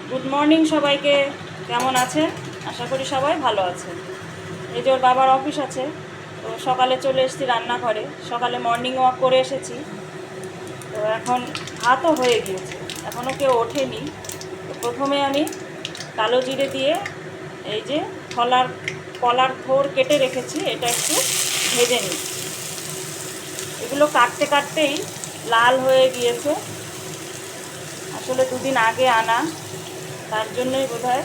Good morning সবাইকে। কেমন আছেন? আশা করি সবাই ভালো আছে। এই যে ওর বাবার অফিস আছে, তো সকালে চলে এসেছি রান্নাঘরে। সকালে মর্নিং ওয়াক করে এসেছি, তো এখন ভাতও হয়ে গিয়েছে, এখনও কেউ ওঠেনি। তো প্রথমে আমি কালো জিরে দিয়ে এই যে কলার থোর কেটে রেখেছি, এটা একটু ভেজে নিই। এগুলো কাটতে কাটতেই লাল হয়ে গিয়েছে, আসলে দুদিন আগে আনা, তার জন্যই বোধহয়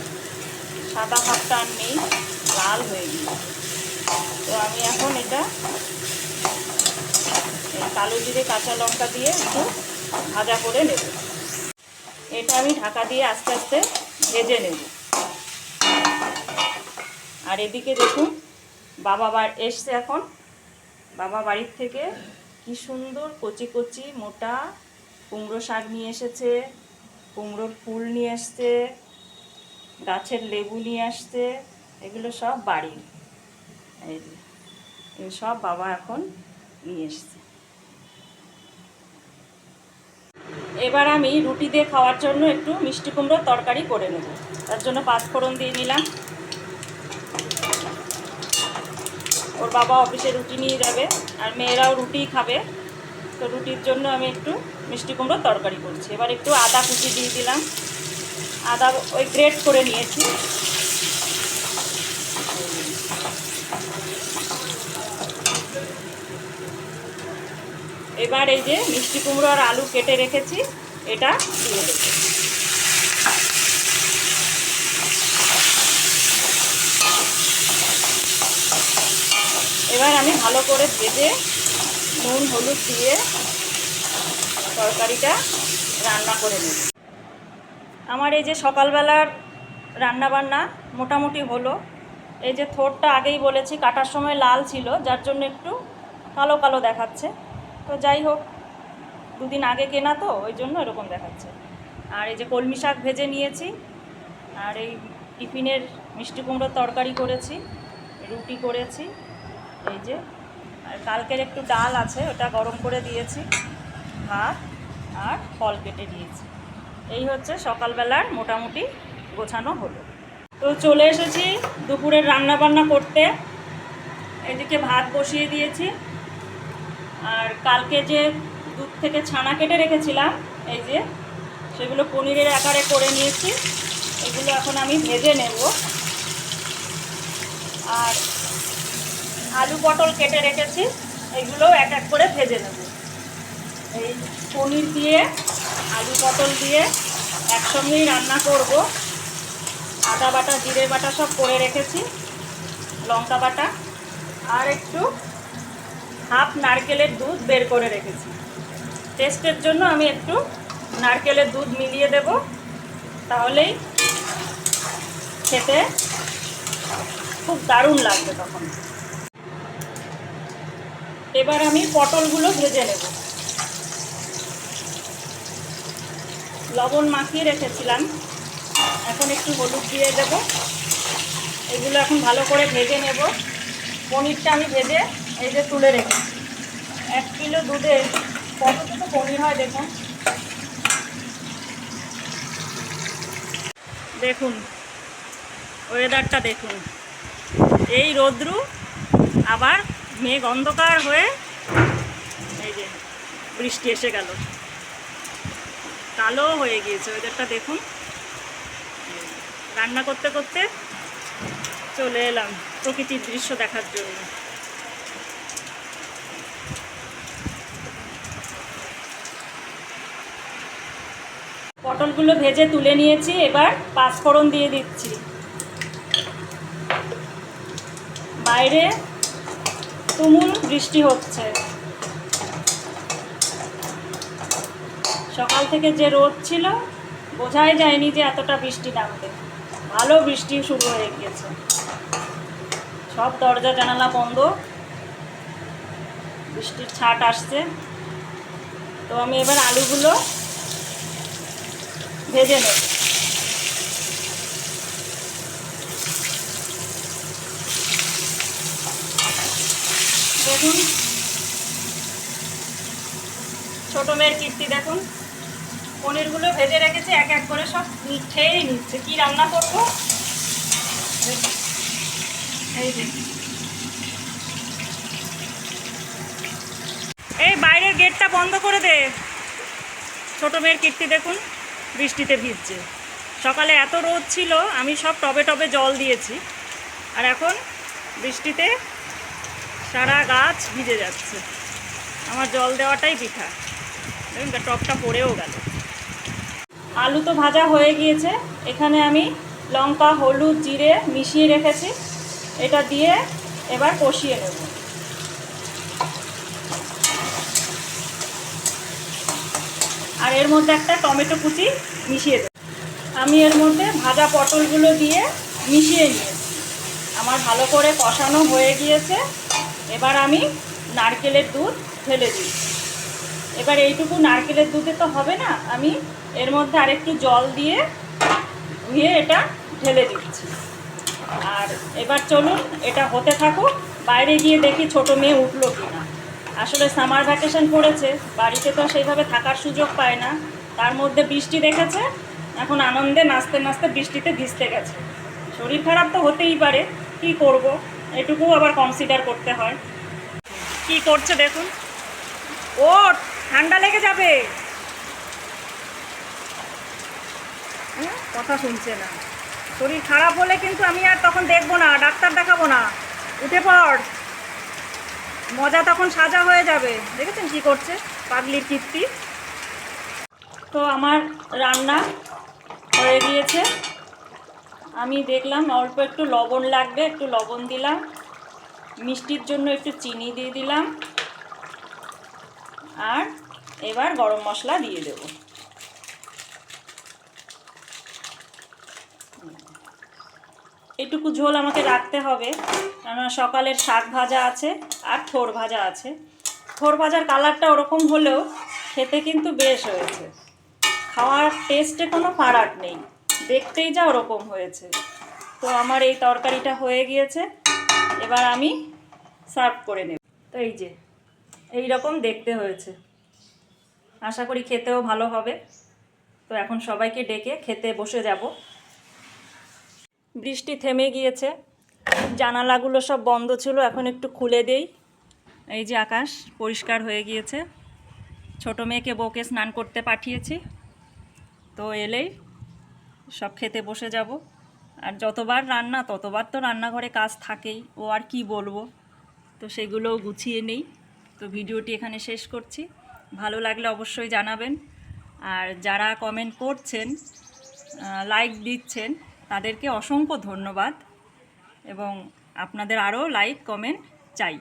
সাদা ভাবটা আর নেই, লাল হয়ে গিয়েছে। তো আমি এখন এটা এই কালো জিরে কাঁচা লঙ্কা দিয়ে একটু ভাজা করে নেব। এটা আমি ঢাকা দিয়ে আস্তে আস্তে ভেজে নেব। আর এদিকে দেখুন, বাবা এসছে এখন। বাবা বাড়ির থেকে কি সুন্দর কচি কচি মোটা কুমড়ো শাক নিয়ে এসেছে, কুমড়োর ফুল নিয়ে এসছে, গাছের লেবু নিয়ে আসছে। এগুলো সব বাড়ির, এই যে সব বাবা এখন নিয়ে এসছে। এবার আমি রুটি দিয়ে খাওয়ার জন্য একটু মিষ্টি কুমড়োর তরকারি করে নেব। তার জন্য পাঁচফোড়ন দিয়ে নিলাম। ওর বাবা অফিসে রুটি নিয়ে যাবে, আর মেয়েরাও রুটিই খাবে, তো রুটির জন্য আমি একটু মিষ্টি কুমড়োর তরকারি করছি। এবার একটু আদা কুচি দিয়ে দিলাম, আদা ওই গ্রেট করে নিয়েছি। এবার এই যে মিষ্টি কুমড়ো আর আলু কেটে রেখেছি, এটা দিয়ে দেবো। এবার আমি ভালো করে ভেজে নুন হলুদ দিয়ে তরকারিটা রান্না করে নেব। আমার এই যে সকালবেলার রান্নাবান্না মোটামুটি হলো। এই যে থোরটা আগেই বলেছি কাটার সময় লাল ছিল, যার জন্য একটু কালো কালো দেখাচ্ছে। তো যাই হোক, দুদিন আগে কেনা তো, ওই জন্য এরকম দেখাচ্ছে। আর এই যে কলমি শাক ভেজে নিয়েছি, আর এই টিফিনের মিষ্টি কুমড়োর তরকারি করেছি, রুটি করেছি এই যে। আর কালকের একটু ডাল আছে, ওটা গরম করে দিয়েছি, ভাত আর ফল কেটে দিয়েছি। এই হচ্ছে সকালবেলার মোটামুটি গোছানো হলো। তো চলে এসেছি দুপুরের রান্না বান্না করতে। এদিকে ভাত বসিয়ে দিয়েছি, আর কালকে যে দুধ থেকে ছানা কেটে রেখেছিলাম এই যে, সেগুলো পনিরের আকারে করে নিয়েছি। এগুলো এখন আমি ভেজে নেব। আর আলু পটল কেটে রেখেছি, এগুলোও এক এক করে ভেজে নেব। এই পনির দিয়ে আলু পটল দিয়ে একসঙ্গেই রান্না করব। আদা বাটা জিরে বাটা সব করে রেখেছি, লঙ্কা বাটা, আর একটু হাফ নারকেলের দুধ বের করে রেখেছি। টেস্টের জন্য আমি একটু নারকেলের দুধ মিলিয়ে দেব, তাহলেই খেতে খুব দারুণ লাগবে তখন। এবার আমি পটলগুলো ভেজে নেব। লবণ মাখিয়ে রেখেছিলাম, এখন একটু হলুদ দিয়ে দেব। এগুলো এখন ভালো করে ভেজে নেব। পনিরটা আমি ভেজে এই যে তুলে রেখেছি। 1 কিলো দুধে কতটুকু পনির হয় দেখুন। দেখুন ওয়েদারটা দেখুন, এই রোদ্রু, আবার মেঘ অন্ধকার হয়ে এই যে বৃষ্টি এসে গেল, কালো হয়ে গিয়েছে ওয়েদারটা দেখুন। রান্না করতে করতে চলে এলাম প্রকৃতির দৃশ্য দেখার জন্য। পটলগুলো ভেজে তুলে নিয়েছি, এবার পাঁচফোড়ন দিয়ে দিচ্ছি। বাইরে তুমুল বৃষ্টি হচ্ছে, সকাল থেকে যে রোদ ছিল বোঝাই যায়নি যে এতটা বৃষ্টি নামবে। ভালো বৃষ্টি শুরু হয়ে গিয়েছে, সব দরজা জানালা বন্ধ, বৃষ্টির ছাট আসছে। তো আমি এবার আলুগুলো ভেজে নেব। দেখুন ছোটো মেয়ের কীর্তি দেখুন, পনিরগুলো ভেজে রেখেছি, এক এক করে সব খেয়েই নিচ্ছে। কি রান্না করবো এই যে, এই বাইরের গেটটা বন্ধ করে দে। ছোটো মেয়ের কীর্তি দেখুন বৃষ্টিতে ভিজছে। সকালে এত রোদ ছিল, আমি সব টবে টবে জল দিয়েছি, আর এখন বৃষ্টিতে সারা গাছ ভিজে যাচ্ছে। আমার জল দেওয়াটাই বৃথা। দেখুন টবটা পড়েও গেল। আলু তো ভাজা হয়ে গিয়েছে, এখানে আমি লঙ্কা, হলুদ, জিরে মিশিয়ে রেখেছি। এটা দিয়ে এবার কষিয়ে নেব। আর এর মধ্যে একটা টমেটো কুচি মিশিয়ে দেব। আমি এর মধ্যে ভাজা পটলগুলো দিয়ে মিশিয়ে নিয়েছি। আমার ভালো করে কষানো হয়ে গিয়েছে। এবার আমি নারকেলের দুধ ঢেলে দিই। এবার এইটুকু নারকেলের দুধে তো হবে না, আমি এর মধ্যে আরেকটু জল দিয়ে ধুয়ে এটা ঢেলে দিচ্ছি। আর এবার চলুন এটা হতে থাকুক। বাইরে গিয়ে দেখি ছোটো মেয়ে উঠলো কি না। আসলে সামার ভ্যাকেশন পড়েছে, বাড়িতে তো সেইভাবে থাকার সুযোগ পায় না। তার মধ্যে বৃষ্টি দেখেছে, এখন আনন্দে নাচতে নাচতে বৃষ্টিতে ভিজতে গেছে। শরীর খারাপ তো হতেই পারে, কি করব, এটুকু আবার কনসিডার করতে হয়। কি করছে দেখুন, ও ঠান্ডা লেগে যাবে। কথা শুনছে না। শরীর খারাপ হলে কিন্তু আমি আর তখন দেখবো না, ডাক্তার দেখাবো না। উঠে পড়, মজা তখন সাজা হয়ে যাবে। দেখেছেন কি করছে পাগলির কীর্তি। তো আমার রান্না হয়ে গিয়েছে। আমি দেখলাম অল্প একটু লবণ লাগবে, একটু লবণ দিলাম। মিষ্টির জন্য একটু চিনি দিয়ে দিলাম। আর এবার গরম মশলা দিয়ে দেব। এটুকু ঝোল আমাকে রাখতে হবে, কেননা সকালের শাক ভাজা আছে আর থোড় ভাজা আছে। থোড় ভাজার কালারটা ওরকম হলেও খেতে কিন্তু বেশ হয়েছে। খাওয়ার টেস্টে কোনো ফারাক নেই, দেখতেই যা ওরকম হয়েছে। তো আমার এই তরকারিটা হয়ে গিয়েছে, এবার আমি সার্ভ করে নেব। তো এই যে এই রকম দেখতে হয়েছে, আশা করি খেতেও ভালো হবে। তো এখন সবাইকে ডেকে খেতে বসে যাব। বৃষ্টি থেমে গিয়েছে, জানালাগুলো সব বন্ধ ছিল, এখন একটু খুলে দেই। এই যে আকাশ পরিষ্কার হয়ে গিয়েছে। ছোটো মেয়েকে বউকে স্নান করতে পাঠিয়েছি, তো এলেই সব খেতে বসে যাব। আর যতবার রান্না ততবার তো রান্নাঘরে কাজ থাকেই, ও আর কি বলবো, তো সেগুলোও গুছিয়ে নেই। তো ভিডিওটি এখানে শেষ করছি। ভালো লাগলে অবশ্যই জানাবেন। আর যারা কমেন্ট করছেন, লাইক দিচ্ছেন, তাদেরকে অসংখ্য ধন্যবাদ, এবং আপনাদের আরও লাইক কমেন্ট চাই।